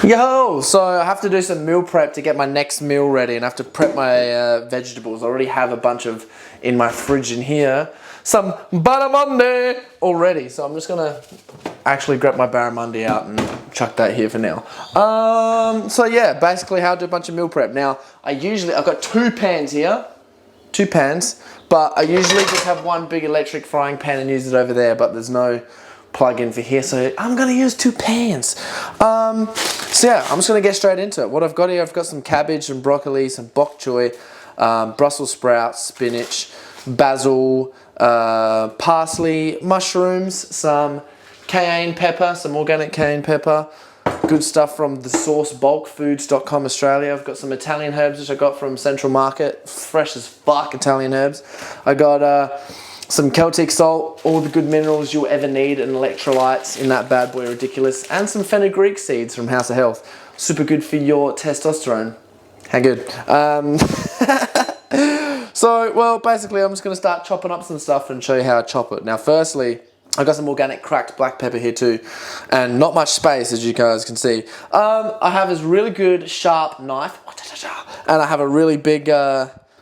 Yo, so I have to do some meal prep to get my next meal ready, and I have to prep my vegetables. I already have a bunch of in my fridge in here. Some barramundi already, so I'm just gonna actually grab my barramundi out and chuck that here for now. So yeah, basically how to do a bunch of meal prep. Now, I've got 2 pans here, 2 pans, but I usually just have one big electric frying pan and use it over there, but there's no plug-in for here, so I'm gonna use 2 pans. So yeah, I'm just gonna get straight into it. What I've got here, I've got some cabbage and broccoli, some bok choy, Brussels sprouts, spinach, basil, parsley, mushrooms, some cayenne pepper, some organic cayenne pepper, good stuff from the source bulkfoods.com Australia. I've got some Italian herbs which I got from Central Market, fresh as fuck Italian herbs. I got some Celtic Salt, all the good minerals you'll ever need, and electrolytes in that bad boy, ridiculous. And some fenugreek seeds from House of Health. Super good for your testosterone. How good. So, well, basically I'm just going to start chopping up some stuff and show you how I chop it. Now, firstly, I got some organic cracked black pepper here too, and not much space, as you guys can see. I have this really good sharp knife, and I have a really big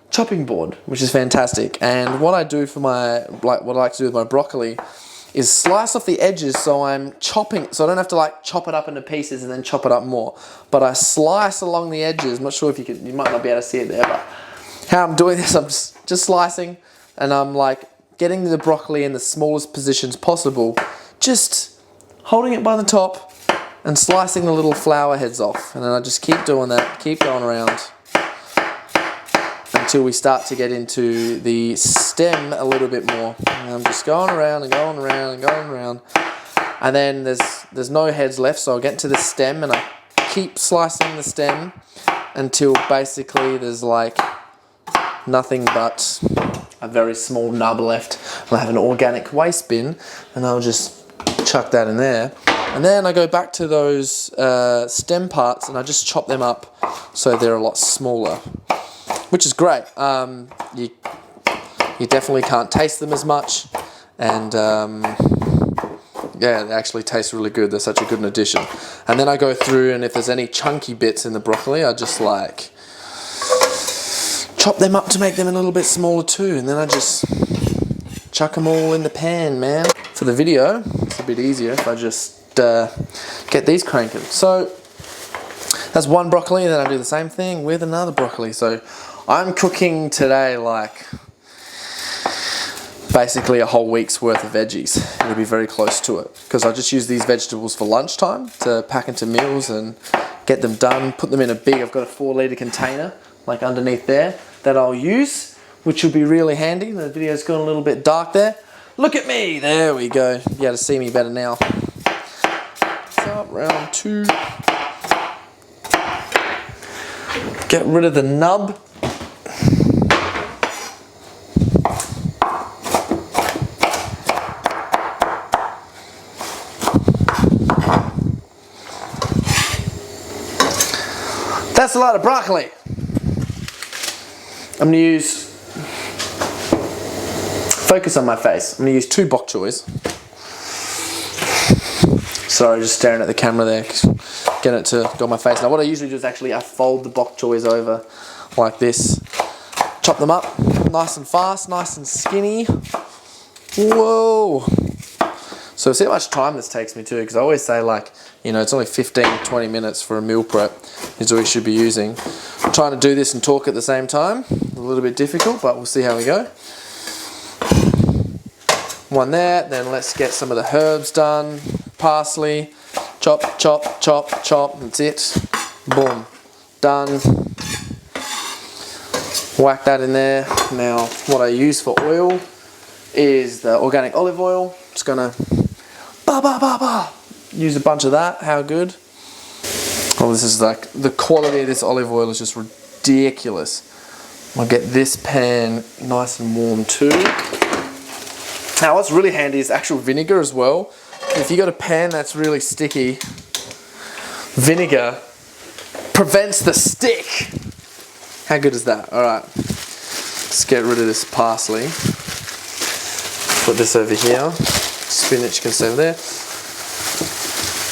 chopping board, which is fantastic. And what I do for what I like to do with my broccoli is slice off the edges, so I'm chopping, so I don't have to like chop it up into pieces and then chop it up more. But I slice along the edges. I'm not sure if you might not be able to see it there, but how I'm doing this, I'm just slicing, and I'm like getting the broccoli in the smallest positions possible, just holding it by the top and slicing the little flower heads off. And then I just keep doing that, keep going around until we start to get into the stem a little bit more. And I'm just going around and going around and going around. And then there's no heads left, so I'll get to the stem and I keep slicing the stem until basically there's like nothing but a very small nub left. And I have an organic waste bin, and I'll just chuck that in there. And then I go back to those stem parts and I just chop them up so they're a lot smaller, which is great. You definitely can't taste them as much, and yeah, they actually taste really good. They're such a good addition. And then I go through, and if there's any chunky bits in the broccoli, I just like chop them up to make them a little bit smaller too, and then I just chuck them all in the pan, man. For the video, it's a bit easier if I just get these cranking. So that's one broccoli, and then I do the same thing with another broccoli. So I'm cooking today like basically a whole week's worth of veggies. It'll be very close to it, because I just use these vegetables for lunchtime to pack into meals and get them done, put them in a big, I've got a 4-litre container like underneath there that I'll use, which will be really handy. The video's gone a little bit dark there. Look at me, there we go. You'll be able to see me better now. So round 2. Get rid of the nub. That's a lot of broccoli. I'm going to use, focus on my face, I'm going to use 2 bok choys. Sorry, just staring at the camera there, getting it to go on my face. Now what I usually do is actually I fold the bok choys over like this, chop them up nice and fast, nice and skinny. Whoa! So see how much time this takes me too, because I always say like, you know, it's only 15-20 minutes for a meal prep is all you should be using. I'm trying to do this and talk at the same time. A little bit difficult, but we'll see how we go. One there, then let's get some of the herbs done. Parsley, chop, chop, chop, chop, that's it. Boom, done. Whack that in there. Now, what I use for oil is the organic olive oil. Just gonna use a bunch of that. How good? Oh, this is like, the quality of this olive oil is just ridiculous. I'll get this pan nice and warm too. Now what's really handy is actual vinegar as well. If you got a pan that's really sticky, vinegar prevents the stick. How good is that? Alright, let's get rid of this parsley. Put this over here. Spinach can stay over there.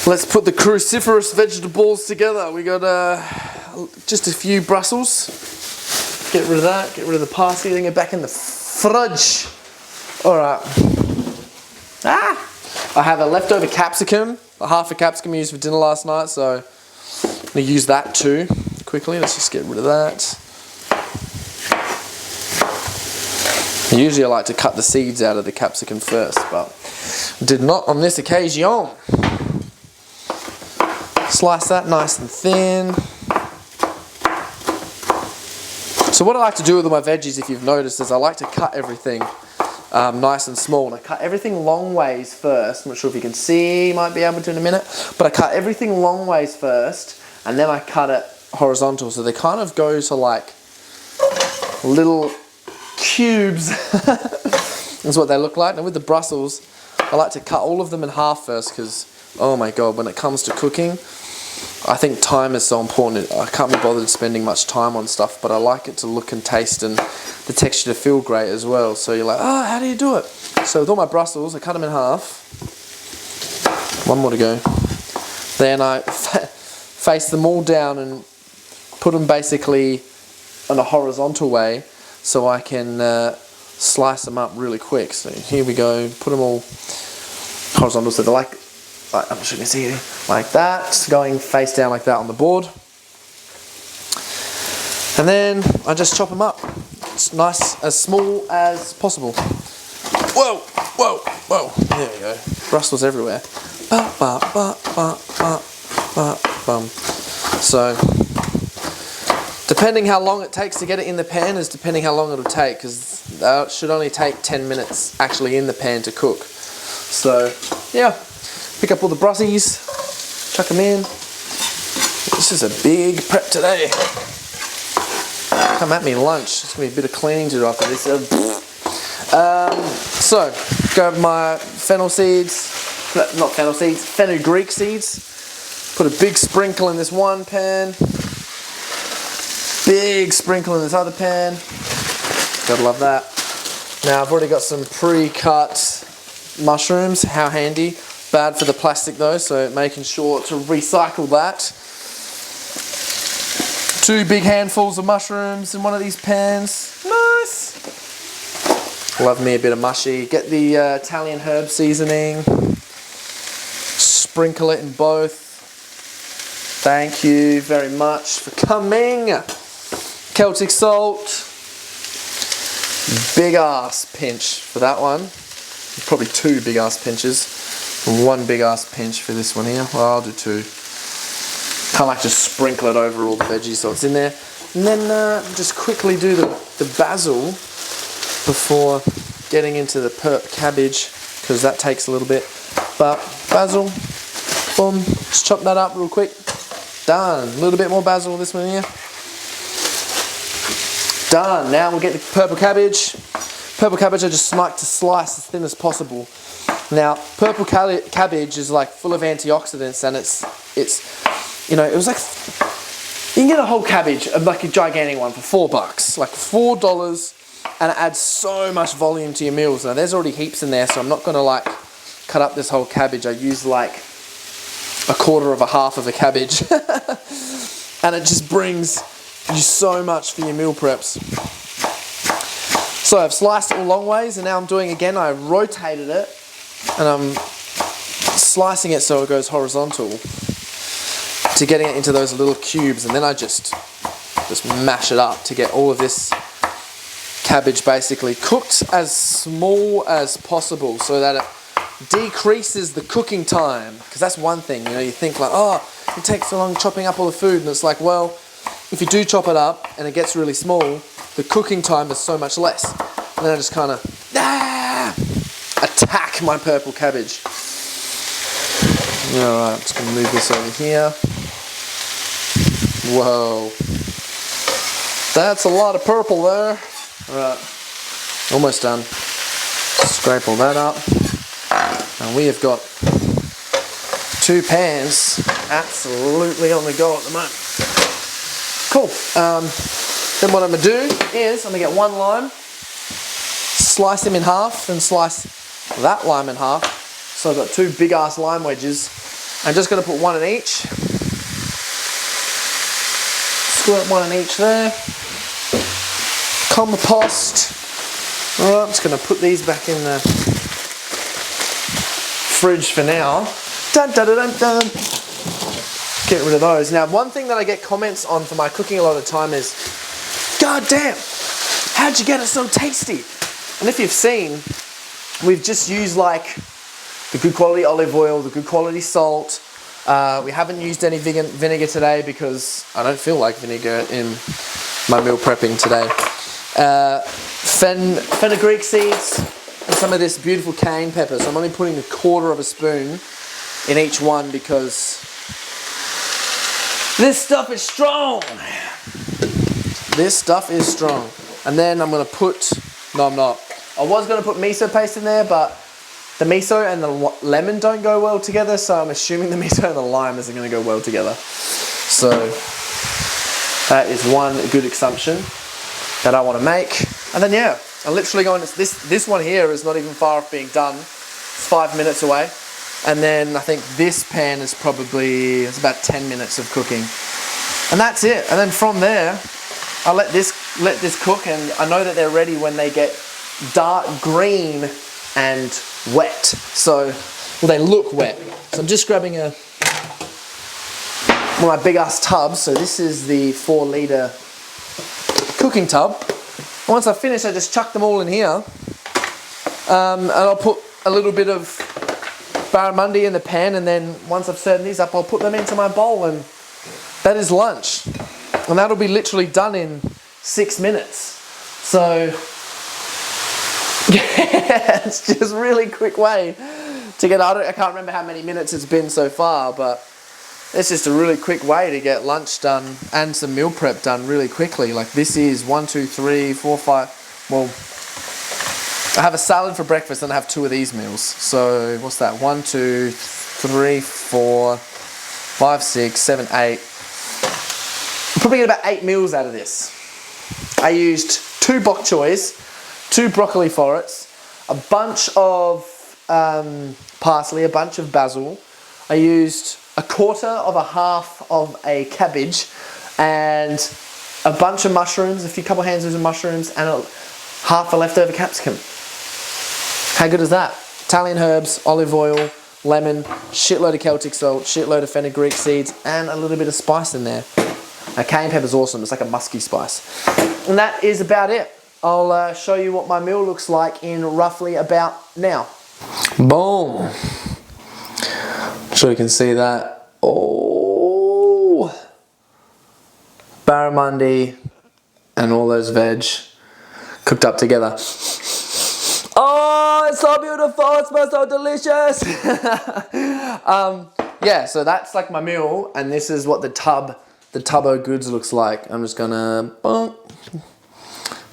Let's put the cruciferous vegetables together. We got just a few Brussels. Get rid of that, get rid of the parsley, then get back in the fridge. Alright. I have a leftover capsicum, half a capsicum used for dinner last night, so I'm going to use that too. Quickly, let's just get rid of that. Usually I like to cut the seeds out of the capsicum first, but did not on this occasion. Slice that nice and thin. So what I like to do with my veggies, if you've noticed, is I like to cut everything nice and small. And I cut everything long ways first. I'm not sure if you can see, might be able to in a minute. But I cut everything long ways first, and then I cut it horizontal. So they kind of go to like little cubes. That's what they look like. And with the Brussels, I like to cut all of them in half first because, oh my god, when it comes to cooking, I think time is so important. I can't be bothered spending much time on stuff, but I like it to look and taste and the texture to feel great as well. So you're like, oh, how do you do it? So with all my Brussels, I cut them in half. One more to go. Then I face them all down and put them basically in a horizontal way so I can slice them up really quick. So here we go, put them all horizontal so they're like I'm not sure you can see it, like that, going face down like that on the board. And then I just chop them up. It's nice, as small as possible. Whoa, whoa, whoa. There we go. Brussels everywhere. So, depending how long it takes to get it in the pan is depending how long it'll take, because it should only take 10 minutes actually in the pan to cook. So, yeah. Pick up all the Brussies, chuck them in. This is a big prep today. Come at me lunch. It's going to be a bit of cleaning to do after this. So, grab my fennel seeds, not fennel seeds, fenugreek seeds. Put a big sprinkle in this one pan. Big sprinkle in this other pan. Gotta love that. Now I've already got some pre-cut mushrooms. How handy. Bad for the plastic though, so making sure to recycle that. 2 big handfuls of mushrooms in one of these pans. Nice! Love me a bit of mushy. Get the Italian herb seasoning. Sprinkle it in both. Thank you very much for coming. Celtic Salt. Big ass pinch for that one. Probably 2 big ass pinches. 1 big ass pinch for this one here. Well, I'll do 2. Kind of like just sprinkle it over all the veggies so it's in there. And then just quickly do the basil before getting into the perp cabbage, because that takes a little bit. But basil, boom, just chop that up real quick. Done. A little bit more basil, this one here. Done. Now we'll get the purple cabbage. Purple cabbage I just like to slice as thin as possible. Now, purple cabbage is like full of antioxidants, and it's you know, it was like, you can get a whole cabbage, like a gigantic one, for $4, like $4, and it adds so much volume to your meals. Now, there's already heaps in there, so I'm not gonna like cut up this whole cabbage. I use like a quarter of a half of a cabbage, and it just brings you so much for your meal preps. So I've sliced it all long ways, and now I'm doing again, I rotated it, and I'm slicing it so it goes horizontal to getting it into those little cubes, and then I just mash it up to get all of this cabbage basically cooked as small as possible so that it decreases the cooking time. Because that's one thing, you know, you think like, oh, it takes so long chopping up all the food, and it's like, well, if you do chop it up and it gets really small, the cooking time is so much less. And then I just kind of attack my purple cabbage. Alright, just going to move this over here. Whoa. That's a lot of purple there. Alright, almost done. Scrape all that up. And we have got 2 pans absolutely on the go at the moment. Cool. Then what I'm going to do is I'm going to get 1 lime, slice him in half, and slice that lime in half. So I've got 2 big ass lime wedges. I'm just going to put one in each. Squirt one in each there. Compost. Alright, I'm just going to put these back in the fridge for now. Dun, dun, dun, dun, dun. Get rid of those. Now, one thing that I get comments on for my cooking a lot of the time is, God damn, how'd you get it so tasty? And if you've seen, we've just used like the good quality olive oil, the good quality salt. We haven't used any vinegar today because I don't feel like vinegar in my meal prepping today. Fenugreek seeds and some of this beautiful cayenne pepper. So I'm only putting 1/4 of a spoon in each one because this stuff is strong. This stuff is strong. And then I'm going to put, no I'm not. I was going to put miso paste in there, but the miso and the lemon don't go well together, so I'm assuming the miso and the lime isn't going to go well together. So that is one good assumption that I want to make. And then yeah, I'm literally going to, this one here is not even far off being done. It's 5 minutes away. And then I think this pan is probably, it's about 10 minutes of cooking. And that's it. And then from there, I let this cook, and I know that they're ready when they get dark green and wet. So, well, they look wet. So I'm just grabbing one of my big ass tubs. So this is the 4-litre cooking tub. And once I finish, I just chuck them all in here. And I'll put a little bit of barramundi in the pan, and then once I've served these up, I'll put them into my bowl, and that is lunch. And that'll be literally done in 6 minutes. So yeah, it's just a really quick way to get, I can't remember how many minutes it's been so far, but it's just a really quick way to get lunch done and some meal prep done really quickly. Like this is 1, 2, 3, 4, 5, well, I have a salad for breakfast and I have 2 of these meals. So what's that? 1, 2, 3, 4, 5, 6, 7, 8. I'm probably get about 8 meals out of this. I used 2 bok choys, 2 broccoli florets, a bunch of parsley, a bunch of basil. I used 1/4 of a half of a cabbage and a bunch of mushrooms, a couple handfuls of mushrooms, and half a leftover capsicum. How good is that? Italian herbs, olive oil, lemon, shitload of Celtic salt, shitload of fenugreek seeds, and a little bit of spice in there. Now, cayenne pepper's awesome. It's like a musky spice. And that is about it. I'll show you what my meal looks like in roughly about now. Boom. I'm sure you can see that. Oh. Barramundi and all those veg cooked up together. Oh, it's so beautiful. It smells so delicious. Yeah, so that's like my meal, and this is what the tub of goods looks like. I'm just gonna,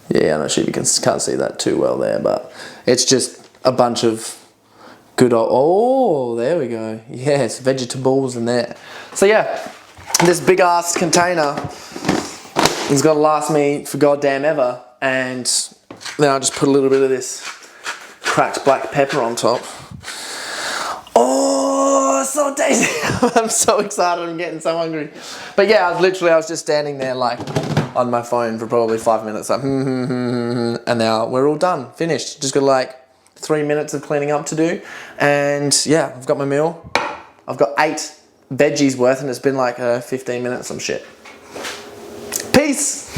yeah, I'm not sure if you can't see that too well there, but it's just a bunch of good old, oh, there we go. Yes, vegetables in there. So yeah, this big ass container is gonna last me for goddamn ever, and then I'll just put a little bit of this cracked black pepper on top. Oh, so tasty. I'm so excited, I'm getting so hungry. But yeah, I was just standing there like on my phone for probably 5 minutes, like, and now we're all done, finished. Just got like 3 minutes of cleaning up to do, and yeah, I've got my meal. I've got 8 veggies worth, and it's been like 15 minutes, some shit. Peace.